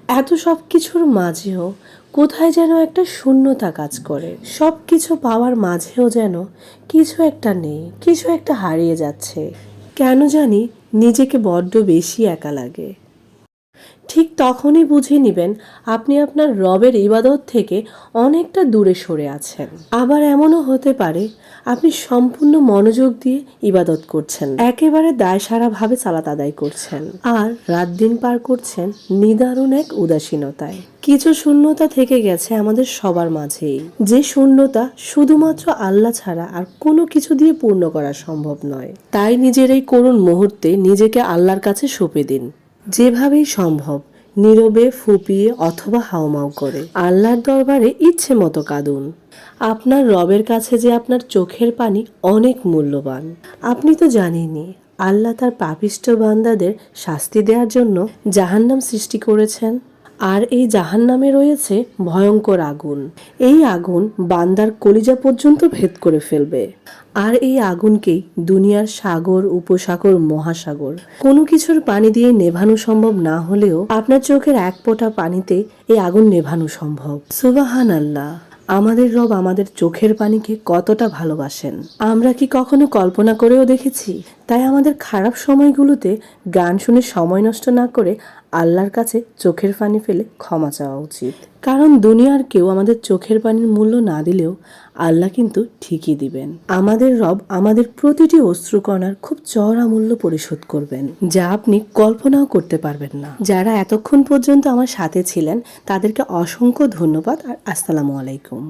এত সব কিছুর মাঝেও কোথায় যেন একটা শূন্যতা কাজ করে। সব কিছু পাওয়ার মাঝেও যেন কিছু একটা নেই, কিছু একটা হারিয়ে যাচ্ছে। কেন জানি নিজেকে বড্ড বেশি একা লাগে। ঠিক তখনই বুঝে নিবেন আপনি আপনার রবের ইবাদত থেকে অনেকটা দূরে সরে আছেন। আবার এমনও হতে পারে আপনি সম্পূর্ণ মনোযোগ দিয়ে ইবাদত করছেন, একেবারে দায়সারাভাবে সালাত আদায় করছেন, আর রাত দিন পার করছেন নিদারুণ এক উদাসীনতায়। কিছু শূন্যতা থেকে গেছে আমাদের সবার মাঝেই, যে শূন্যতা শুধুমাত্র আল্লাহ ছাড়া আর কোনো কিছু দিয়ে পূর্ণ করা সম্ভব নয়। তাই নিজের এই করুণ মুহূর্তে নিজেকে আল্লাহর কাছে সঁপে দিন। যেভাবেই সম্ভব নীরবে ফুপিয়ে অথবা হাউমাউ করে আল্লাহর দরবারে ইচ্ছে মতো কাঁদুন। আপনার রবের কাছে যে আপনার চোখের পানি অনেক মূল্যবান। আপনি তো জানেনই আল্লাহ তার পাপিষ্ঠ বান্দাদের শাস্তি দেওয়ার জন্য জাহান্নাম সৃষ্টি করেছেন, আর এই জাহান্নামে রয়েছে ভয়ঙ্কর আগুন। এই আগুন বান্দার কলিজা পর্যন্ত ভেদ করে ফেলবে। আর এই আগুনকেই দুনিয়ার সাগর, উপসাগর, মহাসাগর কোনো কিছুর পানি দিয়ে নেভানো সম্ভব না হলেও আপনার চোখের এক ফোঁটা পানিতে এই আগুন নেভানো সম্ভব। সুবহানাল্লাহ! আমাদের রব আমাদের চোখের পানিকে কতটা ভালোবাসেন আমরা কি কখনো কল্পনা করেও দেখেছি? তাই আমাদের খারাপ সময়গুলোতে গান শুনে সময় নষ্ট না করে আল্লাহর কাছে চোখের পানি ফেলে ক্ষমা চাওয়া উচিত। কারণ দুনিয়ার কেউ আমাদের চোখের পানির মূল্য না দিলেও আল্লাহ কিন্তু ঠিকই দিবেন। আমাদের রব আমাদের প্রতিটি অশ্রুকণার খুব চড়া মূল্য পরিশোধ করবেন, যা আপনি কল্পনাও করতে পারবেন না। যারা এতক্ষণ পর্যন্ত আমার সাথে ছিলেন তাদেরকে অসংখ্য ধন্যবাদ আর আসসালামু আলাইকুম।